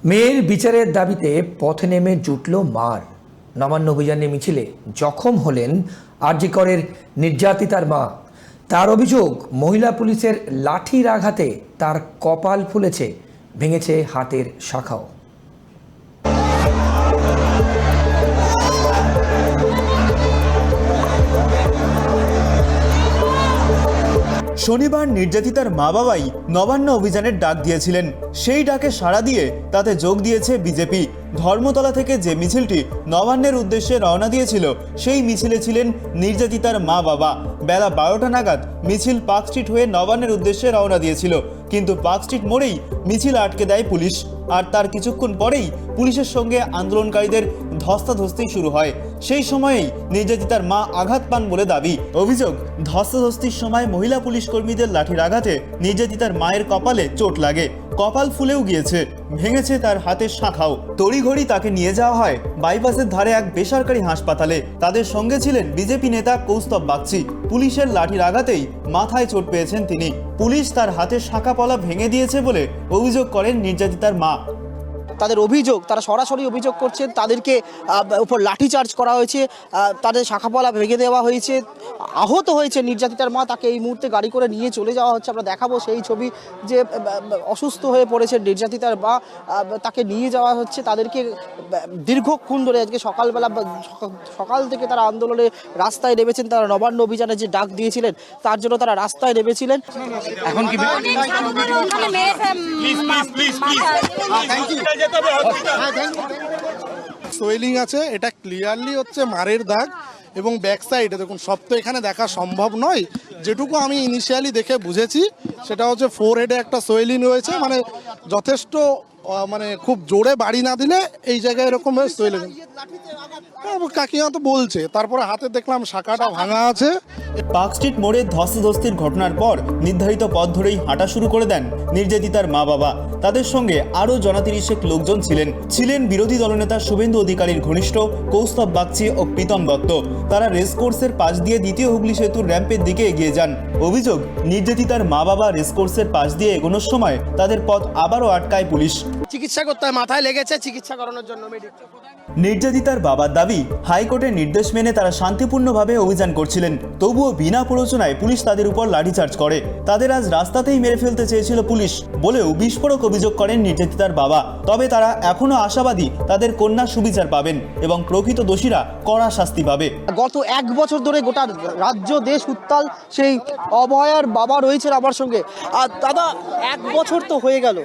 মেয়ের বিচারের দাবিতে পথে নেমে জুটল মার। নবান্ন অভিযানে মিছিলে জখম হলেন আরজিকরের নির্যাতিতার মা। তার অভিযোগ, মহিলা পুলিশের লাঠির আঘাতে তার কপাল ফুলেছে, ভেঙেছে হাতের শাখাও। শনিবার নির্যাতিতার মা বাবাই নবান্ন অভিযানের ডাক দিয়েছিলেন। সেই ডাকে সাড়া দিয়ে তাতে যোগ দিয়েছে বিজেপি। ধর্মতলা থেকে যে মিছিলটি নবান্নের উদ্দেশ্যে রওনা দিয়েছিল, সেই মিছিলে ছিলেন নির্যাতিতার মা বাবা। বেলা 12টা নাগাদ মিছিল পার্ক স্ট্রিট হয়ে নবান্নের উদ্দেশ্যে রওনা দিয়েছিল, কিন্তু পার্ক স্ট্রিট মোড়েই মিছিল আটকে দেয় পুলিশ। আর তার কিছুক্ষণ পরেই পুলিশের সঙ্গে আন্দোলনকারীদের ধস্তাধস্তি শুরু হয়। সেই সময়েই নির্যাতিতার মা আঘাত পান বলে দাবি। অভিযোগ, ধস্তাধস্তির সময় মহিলা পুলিশ কর্মীদের লাঠির আঘাতে নির্যাতিতার মায়ের কপালে চোট লাগে, কপাল ফুলেও গিয়েছে, ভেঙেছে তার হাতের শাখাও। তড়িঘড়ি তাকে নিয়ে যাওয়া হয় বাইপাসের ধারে এক বেসরকারি হাসপাতালে। তাদের সঙ্গে ছিলেন বিজেপি নেতা কৌস্তব বাগচি। পুলিশের লাঠির আঘাতেই মাথায় চোট পেয়েছেন তিনি। পুলিশ তার হাতের শাখা পলা ভেঙে দিয়েছে বলে অভিযোগ করেন নির্যাতিতার মা। তাদের অভিযোগ, তারা সরাসরি অভিযোগ করছেন তাদেরকে উপর লাঠিচার্জ করা হয়েছে, তাদের শাখাপলা ভেঙে দেওয়া হয়েছে, আহত হয়েছে নির্যাতিতার মা। তাকে এই মুহূর্তে গাড়ি করে নিয়ে চলে যাওয়া হচ্ছে। আমরা দেখাবো সেই ছবি, যে অসুস্থ হয়ে পড়েছে নির্যাতিতার মা, তাকে নিয়ে যাওয়া হচ্ছে। তাদেরকে দীর্ঘক্ষণ ধরে আজকে সকাল থেকে তারা আন্দোলনে রাস্তায় নেমেছেন। তারা নবান্ন অভিযানে যে ডাক দিয়েছিলেন তার জন্য তারা রাস্তায় নেমেছিলেন। এখন কি সোয়েলিং আছে, এটা ক্লিয়ারলি হচ্ছে মারের দাগ, এবং ব্যাক সাইডে দেখুন, সব তো এখানে দেখা সম্ভব নয়। যেটুকু আমি ইনিশিয়ালি দেখে বুঝেছি সেটা হচ্ছে ফোরহেডে একটা সোয়েলিং রয়েছে, মানে যথেষ্ট খুব জোরে বাড়ি না দিলে এই জায়গায় এরকম সোয়েলিং। কাকিমা তো বলছে, তারপরে হাতে দেখলাম শাখাটা ভাঙা আছে। পার্ক স্ট্রিট মোড়ে ধস্তাধস্তির ঘটনার পর নির্ধারিত পথ ধরেই হাঁটা শুরু করে দেন নির্যাতিতার মা বাবা। তাদের সঙ্গে আরও জনাতিরিশেক লোকজন ছিলেন বিরোধী দলনেতা শুভেন্দু অধিকারীর ঘনিষ্ঠ কৌস্তব বাগচি ও প্রীতম দত্ত। তারা রেসকোর্সের পাশ দিয়ে দ্বিতীয় হুগলি সেতুর র্যাম্পের দিকে এগিয়ে যান। অভিযোগ, নির্যাতিতার মা বাবা রেসকোর্সের পাশ দিয়ে এগোনোর সময় তাদের পথ আবারও আটকায় পুলিশ। চিকিৎসা করতে হয়, মাথায় লেগেছে, চিকিৎসা করানোর জন্য নির্যাতিতার বাবার দাবি, হাইকোর্টের নির্দেশ মেনে তারা শান্তিপূর্ণভাবে অভিযান করছিলেন, তবুও বিনা প্ররোচনায় পুলিশ তাদের উপর লাঠিচার্জ করে। তাদের আজ রাস্তাতেই মেরে ফেলতে চেয়েছিল পুলিশ বলেও বিস্ফোরক অভিযোগ করেন নির্যাতিতার বাবা। তবে তারা এখনো আশাবাদী তাদের কন্যা সুবিচার পাবেন এবং প্রকৃত দোষীরা কড়া শাস্তি পাবে। গত 1 বছর ধরে গোটা রাজ্য দেশ উত্তাল। সেই অভয়ার বাবা রয়েছেন আমার সঙ্গে। আর দাদা, 1 বছর তো হয়ে গেল,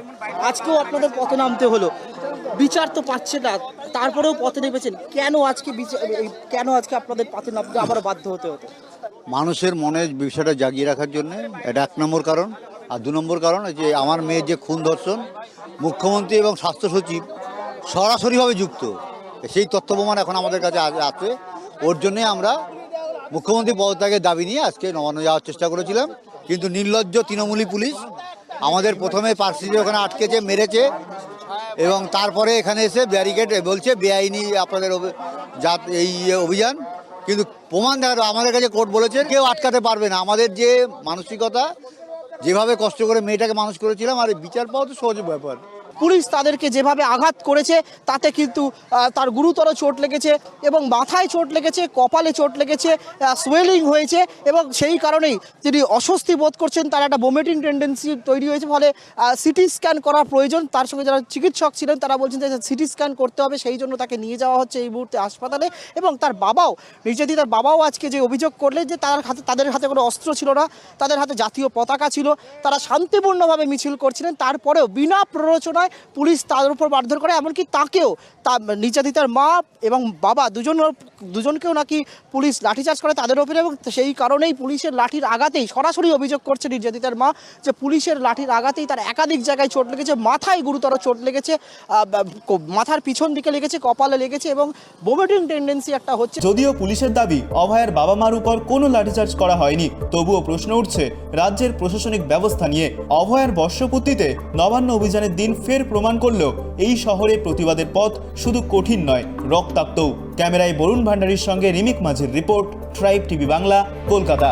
আজকেও আপনাদের পথে নামতে হলো। বিচার তো পাচ্ছে না, তারপরেও পথে নেমেছেন। কেন আজকে আপনাদের পথে নামতে আবারও বাধ্য হতে হতো? মানুষের মনে বিষয়টা জাগিয়ে রাখার জন্য, এটা 1 নম্বর কারণ। আর 2 নম্বর কারণ, যে আমার মেয়ের যে খুন ধর্ষণ, মুখ্যমন্ত্রী এবং স্বাস্থ্য সচিব সরাসরিভাবে যুক্ত, সেই তথ্য প্রমাণ এখন আমাদের কাছে আছে। ওর জন্যে আমরা মুখ্যমন্ত্রী পদত্যাগের দাবি নিয়ে আজকে নবান্ন যাওয়ার চেষ্টা করেছিলাম, কিন্তু নির্লজ্জ তৃণমূলী পুলিশ আমাদের প্রথমে পার্সিতে ওখানে আটকেছে, মেরেছে, এবং তারপরে এখানে এসে ব্যারিকেড বলছে বেআইনি আপনাদের এই অভিযান। কিন্তু প্রমাণ দেখা, আমাদের কাছে কোর্ট বলেছে কেউ আটকাতে পারবে না। আমাদের যে মানসিকতা, যেভাবে কষ্ট করে মেয়েটাকে মানুষ করেছিলাম, আর বিচার পাওয়া তো সহজ ব্যাপার। পুলিশ তাদেরকে যেভাবে আঘাত করেছে তাতে কিন্তু তার গুরুতর চোট লেগেছে, এবং মাথায় চোট লেগেছে, কপালে চোট লেগেছে, সোয়েলিং হয়েছে, এবং সেই কারণেই তিনি অস্বস্তি বোধ করছেন। তার একটা ভমিটিং টেন্ডেন্সি তৈরি হয়েছে, ফলে সিটি স্ক্যান করা প্রয়োজন। তার সঙ্গে যারা চিকিৎসক ছিলেন তারা বলছেন যে সিটি স্ক্যান করতে হবে, সেই জন্য তাকে নিয়ে যাওয়া হচ্ছে এই মুহূর্তে হাসপাতালে। এবং তার বাবাও, নির্যাতিতার বাবাও আজকে যে অভিযোগ করলেন যে তাদের হাতে কোনো অস্ত্র ছিল না, তাদের হাতে জাতীয় পতাকা ছিল, তারা শান্তিপূর্ণভাবে মিছিল করছিলেন, তারপরেও বিনা প্ররোচনায় পুলিশ তাদের উপর মারধর করে। এমনকি তাকেও, নির্যাতিতার মা এবং বাবা দুজনকেও নাকি পুলিশ লাঠিচার্জ করে তাদের উপরে। এবং সেই কারণেই পুলিশের লাঠির আঘাতেই, সরাসরি অভিযোগ করছে নির্যাতিতার মা, যে পুলিশের লাঠির আঘাতেই তার একাধিক জায়গায় চোট লেগেছে, মাথায় গুরুতর চোট লেগেছে, মাথার পিছন দিকে লেগেছে, কপালে লেগেছে, এবং ভমিটিং টেন্ডেন্সি একটা হচ্ছে। যদিও পুলিশের দাবি অভয়ার বাবা মার উপর কোনো লাঠিচার্জ করা হয়নি, তবুও প্রশ্ন উঠছে রাজ্যের প্রশাসনিক ব্যবস্থা নিয়ে। অভয়ার বর্ষপূর্তিতে নবান্ন অভিযানের দিন ফের প্রমাণ করলো এই শহরে প্রতিবাদের পথ শুধু কঠিন নয়, রক্তাক্তও। ক্যামেরায় বরুণ ভান্ডারীর সঙ্গে রিমিক মাঝির report, tribe TV Bangla, Kolkata.